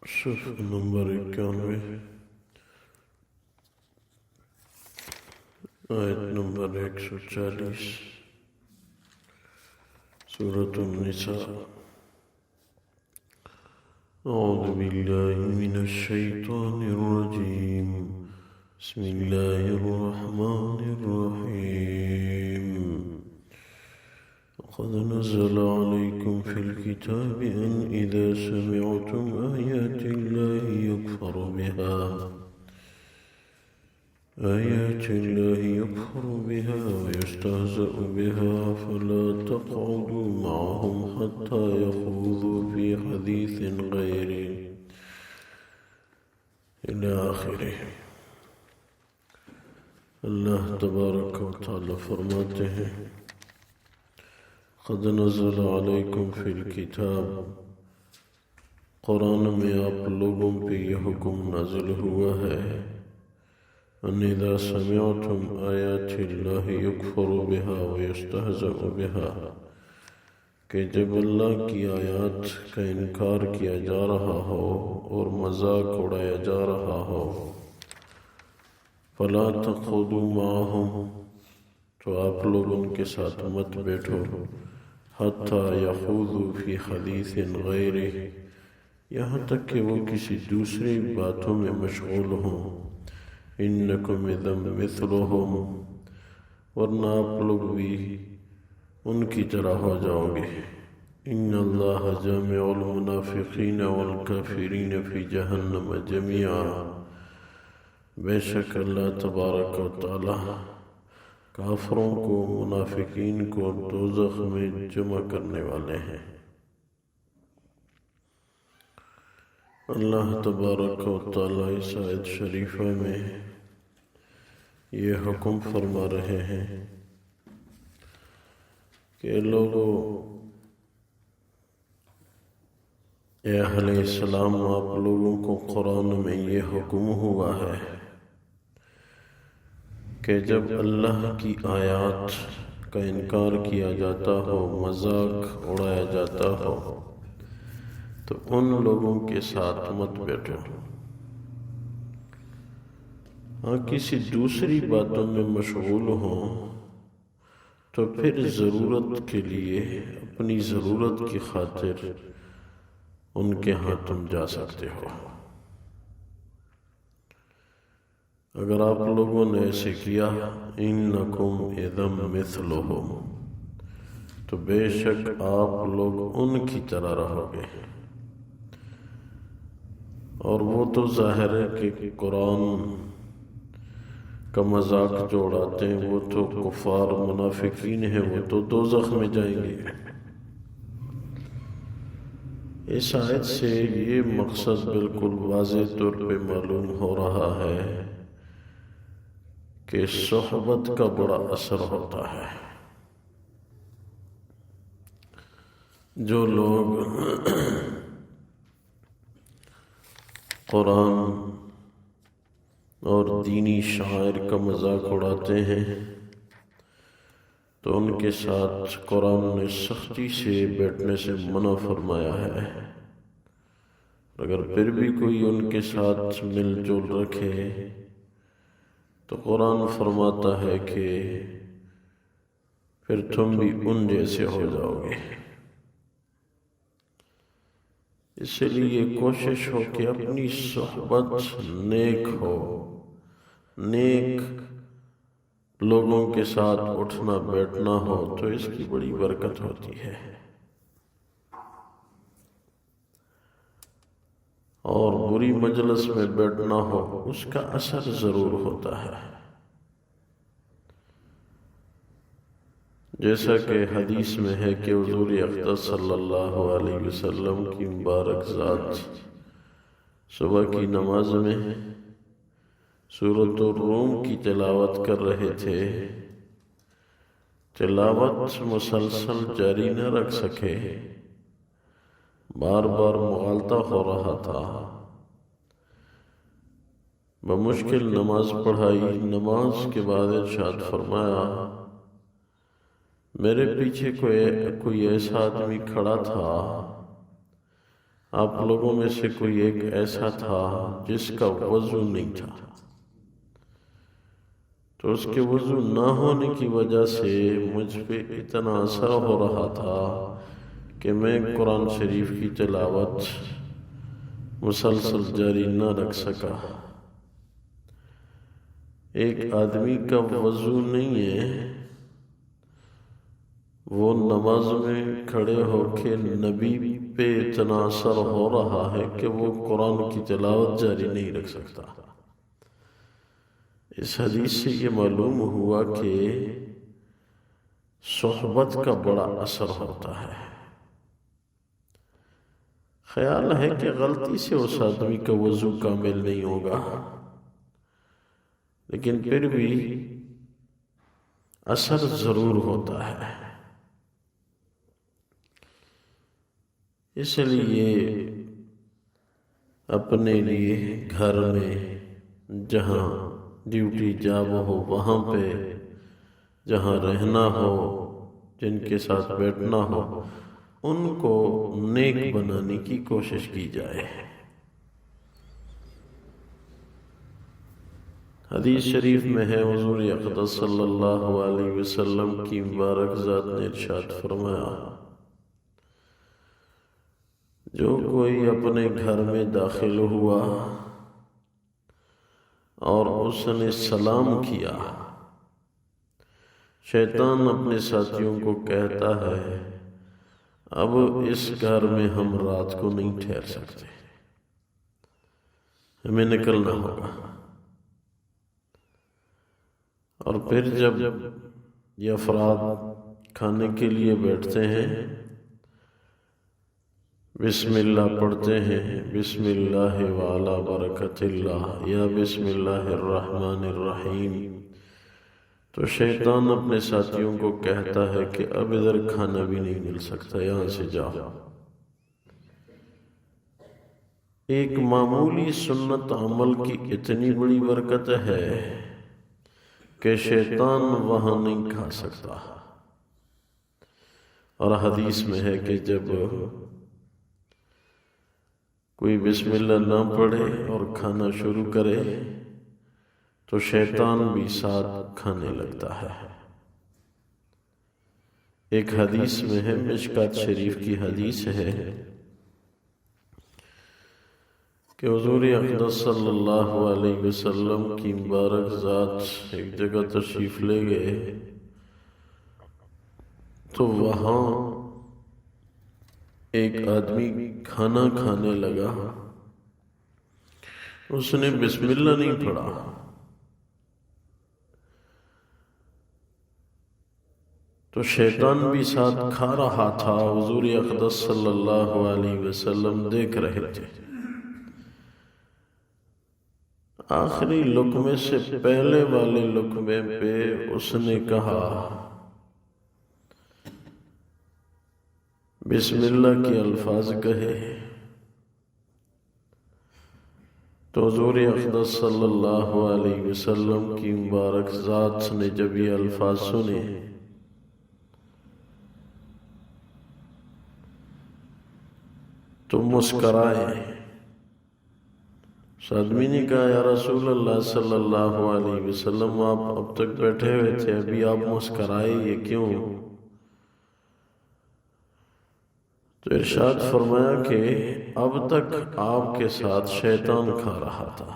صفحہ نمبر 91، آیت نمبر 140، سورة النساء۔ اعوذ باللہ من الشیطان الرجیم، بسم اللہ الرحمن الرحیم۔ قد نزل عليكم في الكتاب أن إذا سمعتم آيات الله يكفر بها ويستهزأ بها فلا تقعدوا معهم حتى يخوضوا في حديث غيره إلى آخره۔ اللہ تبارک و تعالی فرماتے ہیں، قد نزل علیکم فی الکتاب، قرآن میں آپ لوگوں پہ یہ حکم نازل ہوا ہے، ان اذا سمعتم آیات اللہ یکفر بها ویستہزأ بها، کہ جب اللہ کی آیات کا انکار کیا جا رہا ہو اور مذاق اڑایا جا رہا ہو، فلا تقعدوا معهم، تو آپ لوگ ان کے ساتھ مت بیٹھو، حتی یخوضوا فی حدیث غیرہ، یہاں تک کہ وہ کسی دوسری باتوں میں مشغول ہوں، انکم اذا مثلہم، ورنہ آپ لوگ بھی ان کی طرح ہو جاؤ گے۔ ان اللہ جامع المنافقین والکافرین فی جہنم جمیعا، بے شک اللہ تبارک و تعالی کافروں کو، منافقین کو دوزخ میں جمع کرنے والے ہیں۔ اللہ تبارک و تعالی اس آیت شریفہ میں یہ حکم فرما رہے ہیں کہ لوگوں، اے اہل اسلام، آپ لوگوں کو قرآن میں یہ حکم ہوا ہے کہ جب اللہ کی آیات کا انکار کیا جاتا ہو، مذاق اڑایا جاتا ہو، تو ان لوگوں کے ساتھ مت بیٹھو۔ ہاں، کسی دوسری باتوں میں مشغول ہوں تو پھر ضرورت کے لیے، اپنی ضرورت کی خاطر ان کے ہاں تم جا سکتے ہو۔ اگر آپ لوگوں نے ایسے کیا، انکم اذا مثلہم، تو بے شک آپ لوگ ان کی طرح رہو گے۔ اور وہ تو ظاہر ہے کہ قرآن کا مذاق جو اڑاتے ہیں وہ تو کفار منافقین ہیں، وہ تو دوزخ میں جائیں گے۔ اس آیت سے یہ مقصد بالکل واضح طور پہ معلوم ہو رہا ہے کہ صحبت کا بڑا اثر ہوتا ہے۔ جو لوگ قرآن اور دینی شاعر کا مذاق اڑاتے ہیں تو ان کے ساتھ قرآن نے سختی سے بیٹھنے سے منع فرمایا ہے۔ اگر پھر بھی کوئی ان کے ساتھ مل جل رکھے تو قرآن فرماتا ہے کہ پھر تم بھی ان جیسے ہو جاؤ گے۔ اس لیے کوشش ہو کہ اپنی صحبت نیک ہو، نیک لوگوں کے ساتھ اٹھنا بیٹھنا ہو تو اس کی بڑی برکت ہوتی ہے، اور بری مجلس میں بیٹھنا ہو اس کا اثر ضرور ہوتا ہے۔ جیسا کہ حدیث میں ہے کہ حضور اقدس صلی اللہ علیہ وسلم کی مبارک ذات صبح کی نماز میں سورۃ الروم کی تلاوت کر رہے تھے۔ تلاوت مسلسل جاری نہ رکھ سکے، بار بار مغالطہ ہو رہا تھا، بمشکل نماز پڑھائی۔ نماز کے بعد ارشاد فرمایا، میرے پیچھے کوئی ایسا آدمی کھڑا تھا آپ لوگوں میں سے کوئی ایک ایسا تھا جس کا وضو نہیں تھا، تو اس کے وضو نہ ہونے کی وجہ سے مجھ پہ اتنا اثر ہو رہا تھا کہ میں قرآن شریف کی تلاوت مسلسل جاری نہ رکھ سکا۔ ایک آدمی کا وضو نہیں ہے، وہ نماز میں کھڑے ہو کے نبی پہ اتنا اثر ہو رہا ہے کہ وہ قرآن کی تلاوت جاری نہیں رکھ سکتا۔ اس حدیث سے یہ معلوم ہوا کہ صحبت کا بڑا اثر ہوتا ہے۔ خیال ہے کہ غلطی سے اس آدمی کا وضو کامل نہیں ہوگا، لیکن پھر بھی اثر ضرور ہوتا ہے۔ اس لیے اپنے لیے گھر میں جہاں ڈیوٹی جاب ہو، وہاں پہ جہاں رہنا ہو، جن کے ساتھ بیٹھنا ہو، ان کو نیک بنانے کی کوشش کی جائے۔ حدیث شریف میں ہے، حضور اقدس صلی اللہ علیہ وسلم کی مبارک ذات نے ارشاد فرمایا، جو کوئی اپنے گھر میں داخل ہوا اور اس نے سلام کیا، شیطان اپنے ساتھیوں کو کہتا ہے اب اس گھر میں ہم رات کو نہیں ٹھہر سکتے، ہمیں نکلنا ہوگا۔ اور پھر جب یہ افراد کھانے کے لیے بیٹھتے ہیں، بسم اللہ پڑھتے ہیں، بسم اللہ وعلا برکت اللہ یا بسم اللہ الرحمن الرحیم، تو شیطان اپنے ساتھیوں کو کہتا ہے کہ اب ادھر کھانا بھی نہیں مل سکتا، یہاں سے جاؤ۔ ایک معمولی سنت عمل کی اتنی بڑی برکت ہے کہ شیطان وہاں نہیں کھا سکتا۔ اور حدیث میں ہے کہ جب کوئی بسم اللہ نہ پڑھے اور کھانا شروع کرے تو شیطان بھی ساتھ کھانے لگتا ہے۔ ایک حدیث میں ہے، مشکات شریف کی حدیث ہے کہ حضور اقدس صلی اللہ علیہ وسلم کی مبارک ذات ایک جگہ تشریف لے گئے، تو وہاں ایک آدمی کھانا کھانے لگا، اس نے بسم اللہ نہیں پڑھا، تو شیطان بھی ساتھ کھا رہا تھا، حضور اقدس صلی اللہ علیہ وسلم دیکھ رہے تھے۔ آخری لقمے سے پہلے والے لقمے پہ اس نے کہا بسم اللہ کے الفاظ کہے، تو حضور اقدس صلی اللہ علیہ وسلم کی مبارک ذات نے جب یہ الفاظ سنے تو مسکرائے۔ اس آدمی نے کہا یا رسول اللہ صلی اللہ علیہ وسلم، آپ اب تک بیٹھے ہوئے تھے، ابھی آپ مسکرائے، یہ کیوں؟ تو ارشاد فرمایا کہ اب تک آپ کے ساتھ شیطان کھا رہا تھا،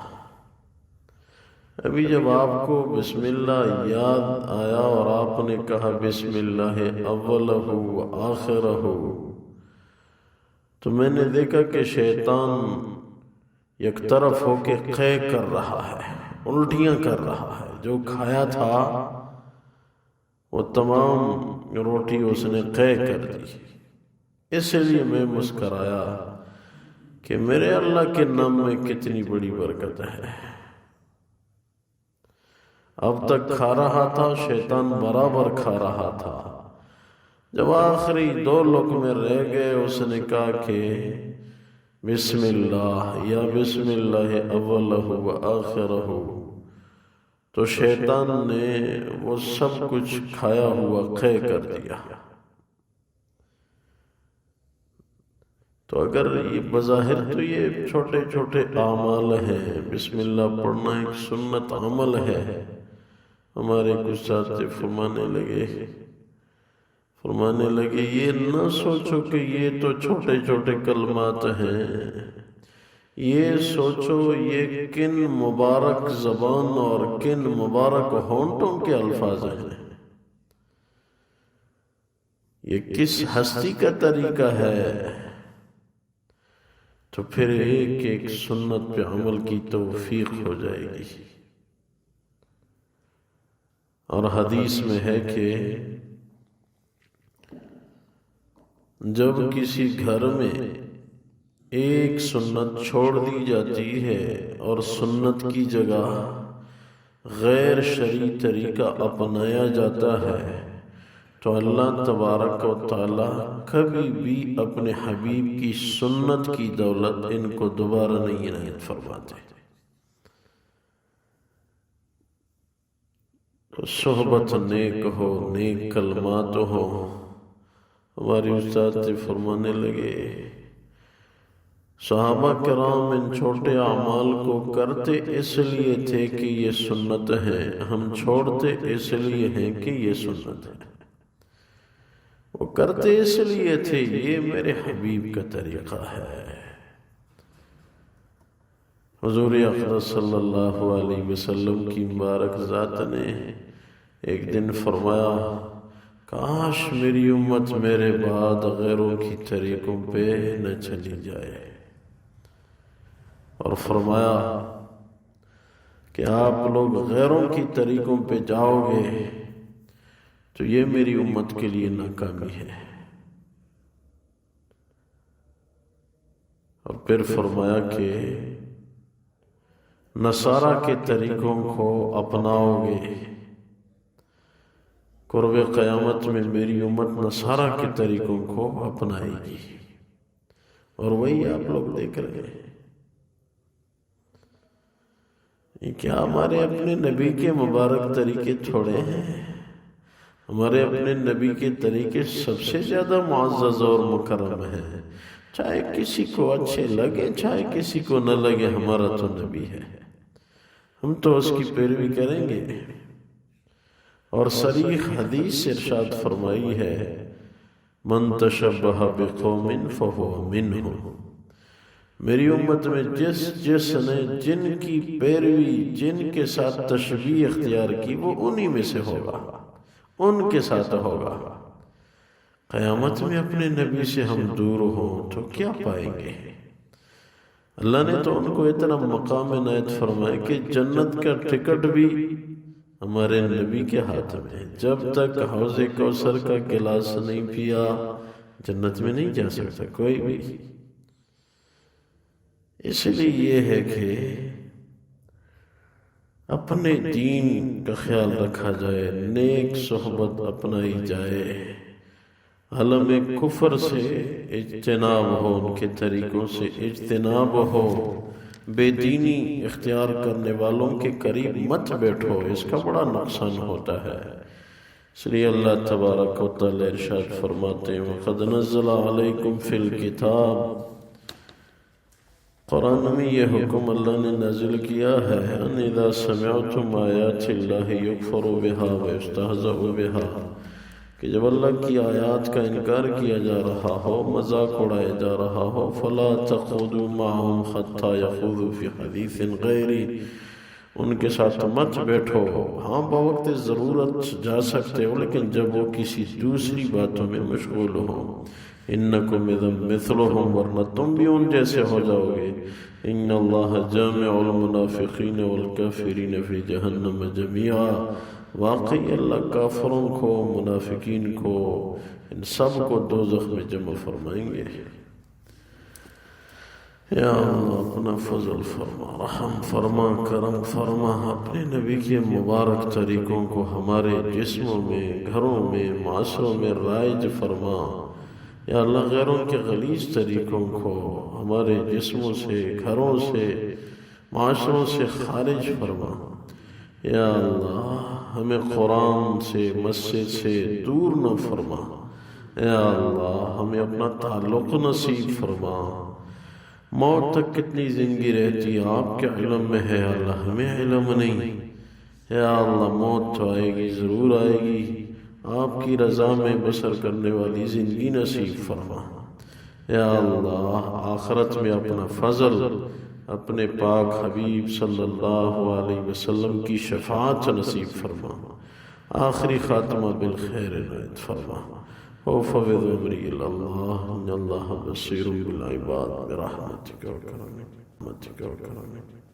ابھی جب آپ کو بسم اللہ یاد آیا اور آپ نے کہا بسم اللہ اولہ و آخرہ، تو میں نے دیکھا کہ شیطان یک طرف ہو کے قے کر رہا ہے، الٹیاں کر رہا ہے، جو کھایا تھا وہ تمام روٹی اس نے قے کر دی۔ اس لیے میں مسکرایا کہ میرے اللہ کے نام میں کتنی بڑی برکت ہے۔ اب تک کھا رہا تھا، شیطان برابر کھا رہا تھا، جب آخری 2 لقمے رہ گئے اس نے کہا کہ بسم اللہ یا بسم اللہ اولہ و آخرہ، تو شیطان نے وہ سب کچھ کھایا ہوا قے کر دیا۔ تو اگر یہ بظاہر تو یہ چھوٹے چھوٹے اعمال ہیں، بسم اللہ پڑھنا ایک سنت عمل ہے، ہمارے کچھ ساتھی فرمانے لگے یہ نہ سوچو کہ یہ تو چھوٹے چھوٹے کلمات ہیں، یہ سوچو یہ کن مبارک زبان اور کن مبارک ہونٹوں کے الفاظ ہیں، یہ کس ہستی کا طریقہ ہے۔ تو پھر ایک ایک سنت پہ عمل کی توفیق ہو جائے گی۔ اور حدیث میں ہے کہ جب کسی گھر میں ایک سنت چھوڑ دی جاتی ہے اور سنت کی جگہ غیر شرعی طریقہ اپنایا جاتا ہے تو اللہ تبارک و تعالی کبھی بھی اپنے حبیب کی سنت کی دولت ان کو دوبارہ نہیں عنایت فرماتے۔ تو صحبت نیک ہو، نیک کلمات ہو۔ ہماری استاد فرمانے لگے صحابہ کرام ان چھوٹے اعمال کو کرتے اس لیے تھے کہ یہ سنت ہے، ہم چھوڑتے اس لیے ہیں کہ یہ سنت ہے۔ وہ کرتے اس لیے تھے یہ میرے حبیب کا طریقہ ہے۔ حضور اقدس صلی اللہ علیہ وسلم کی مبارک ذات نے ایک دن فرمایا کاش میری امت میرے بعد غیروں کی طریقوں پہ نہ چلی جائے، اور فرمایا کہ آپ لوگ غیروں کی طریقوں پہ جاؤ گے تو یہ میری امت کے لیے ناکامی ہے۔ اور پھر فرمایا کہ نصارہ کے طریقوں کو اپناؤ گے، قرب قیامت میں میری امت نصارہ کے طریقوں کو اپنائے گی، اور وہی آپ لوگ دیکھ رہے ہیں۔ یہ کیا ہمارے اپنے نبی کے مبارک طریقے تھوڑے ہیں؟ ہمارے اپنے نبی کے طریقے سب سے زیادہ معزز اور مکرم ہیں، چاہے کسی کو اچھے لگے چاہے کسی کو نہ لگے، ہمارا تو نبی ہے، ہم تو اس کی پیروی کریں گے۔ اور صریح حدیث ارشاد فرمائی ہے من تشبہ بقوم فہو منہم، میری امت میں جس نے جن کی پیروی، جن کے ساتھ تشبیہ اختیار کی، وہ انہی میں سے ہوگا، ان کے ساتھ ہوگا۔ قیامت میں اپنے نبی سے ہم دور ہوں تو کیا پائیں گے؟ اللہ نے تو ان کو اتنا مقام عنایت فرمائے کہ جنت کا ٹکٹ بھی ہمارے نبی کے ہاتھ میں، جب تک حوض کوثر کا گلاس نہیں پیا جنت میں نہیں جا سکتا کوئی بھی۔ اس لیے یہ ہے کہ اپنے دین کا خیال رکھا جائے، نیک صحبت اپنائی جائے، عالم کفر سے اجتناب ہو، ان کے طریقوں سے اجتناب ہو، بے دینی اختیار کرنے والوں کے قریب مت بیٹھو، اس کا بڑا نقصان ہوتا ہے۔ اس لیے اللہ تبارک و تعالی ارشاد فرماتے ہیں وَقَدْ نَزَّلَ عَلَيْكُمْ فِي الْكِتَابِ، قرآن میں یہ حکم اللہ نے نازل کیا ہے ان اذا سمعتم آیات اللہ یکفر بها ویستہزأ بها، کہ جب اللہ کی آیات کا انکار کیا جا رہا ہو، مذاق اڑایا جا رہا ہو، فلا تقعدوا معهم حتى يخوضوا في حدیث غیری، ان کے ساتھ مت بیٹھو، ہاں بوقت ضرورت جا سکتے ہو لیکن جب وہ کسی دوسری باتوں میں مشغول ہوں، انکم اذا مثلہم، ورنہ تم بھی ان جیسے ہو جاؤ گے۔ ان اللہ جامع المنافقین والکافرین فی جہنم جمیعا، واقعی اللہ کافروں کو، منافقین کو، ان سب کو دوزخ میں جمع فرمائیں گے۔ یا اللہ اپنا فضل فرما، رحم فرما، کرم فرما، اپنے نبی کے مبارک طریقوں کو ہمارے جسموں میں، گھروں میں، معاشروں میں رائج فرما۔ یا اللہ غیروں کے غلیظ طریقوں کو ہمارے جسموں سے، گھروں سے، معاشروں سے خارج فرما۔ یا اللہ ہمیں قرآن سے، مسجد سے دور نہ فرما، یا اللہ ہمیں اپنا تعلق نصیب فرما۔ موت تک کتنی زندگی رہتی آپ کے علم میں ہے اللہ، ہمیں علم نہیں۔ یا اللہ موت تو آئے گی، ضرور آئے گی، آپ کی رضا میں بسر کرنے والی زندگی نصیب فرما۔ یا اللہ آخرت میں اپنا فضل، اپنے پاک حبیب صلی اللہ علیہ وسلم کی شفاعت نصیب فرما، آخری خاتمہ بالخیر عنایت فرما۔ وفوض امری اللہ ان اللہ بصیر بالعباد برحمتک و کرمک۔